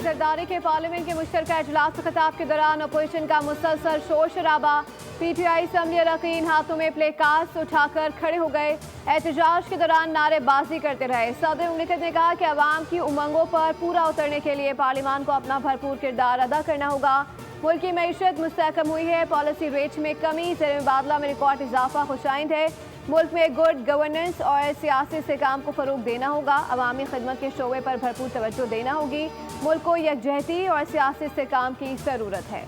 सरदारी के पार्लियामेंट के मुश्तरका इजलास से खिताब के दौरान अपोजिशन का मुसलसल शोर शराबा। पीटीआई असम्बली अरकान हाथों में प्ले कार्ड्स उठाकर खड़े हो गए। एहतजाज के दौरान नारेबाजी करते रहे। सदर मुमलिकत ने कहा कि अवाम की उमंगों पर पूरा उतरने के लिए पार्लियामान को अपना भरपूर किरदार अदा करना होगा। मुल्क की मईशत मुस्तहकम हुई है, पॉलिसी रेट में कमी, ज़र मुबादला में रिकॉर्ड इजाफा खुशाइंद है। मुल्क में गुड गवर्नेंस और सियासी इस्तेहकाम को फ़रोग देना होगा। अवामी खिदमत के शोबे पर भरपूर तवज्जो देना होगी। मुल्क को यकजहती और सियासी इस्तेहकाम की ज़रूरत है।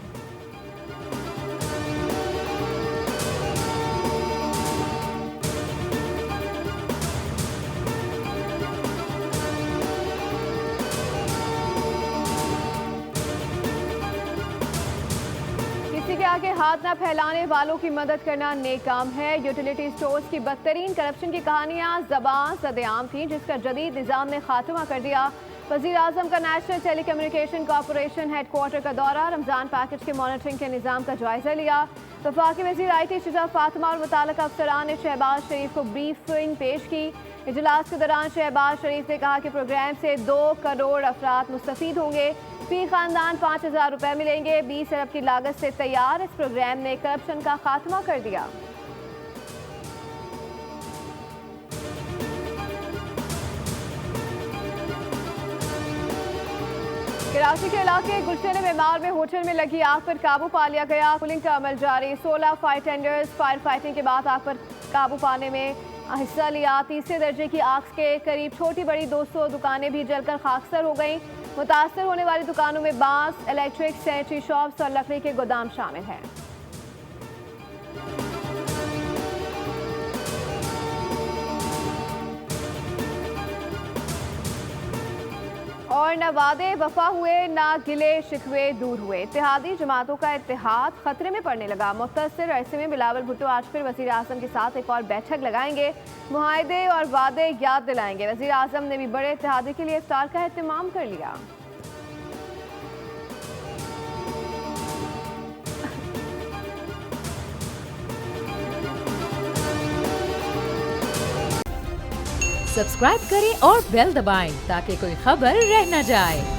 किसी के आगे हाथ न फैलाने वालों की मदद करना नेक काम है। यूटिलिटी स्टोर्स की बदतरीन करप्शन की कहानियां ज़बां सदेआम थी, जिसका जदीद निज़ाम ने खात्मा कर दिया। वज़ीर आज़म का national telecommunication corporation headquarter का दौरा, रमज़ान पैकेज के मॉनिटरिंग के निज़ाम का जायजा लिया। वफाकी वज़ीर IT शुजा फातिमा और मुताल्लिक़ अफसरान ने शहबाज शरीफ को ब्रीफिंग पेश की। इजलास के दौरान शहबाज शरीफ ने कहा कि प्रोग्राम से 2 करोड़ अफराद मुस्तफ़ीद होंगे। फी खानदान 5,000 रुपये मिलेंगे। 20 अरब की लागत से तैयार इस प्रोग्राम ने करप्शन का खात्मा कर दिया। कराची के इलाके गुलशन मेमार में होटल में लगी आग पर काबू पा लिया गया। पुलिंग का अमल जारी। 16 फायर टेंडर्स फायर फाइटिंग के बाद आग पर काबू पाने में हिस्सा लिया। तीसरे दर्जे की आग के करीब छोटी बड़ी 200 दुकानें भी जलकर खाकसर हो गईं। मुतासर होने वाली दुकानों में बांस, इलेक्ट्रिक, सैनिटरी शॉप्स और लकड़ी के गोदाम शामिल हैं। और न वादे वफा हुए, न गिले शिकवे दूर हुए। इत्तेहादी जमातों का इत्तेहाद खतरे में पड़ने लगा। मुख्तसर अरसे में बिलावल भुट्टो आज फिर वज़ीर आज़म के साथ एक और बैठक लगाएंगे। मुआहदे और वादे याद दिलाएंगे। वज़ीर आज़म ने भी बड़े इत्तेहादी के लिए इफ्तार का एहतमाम कर लिया। सब्सक्राइब करें और बेल दबाएं ताकि कोई खबर रह न जाए।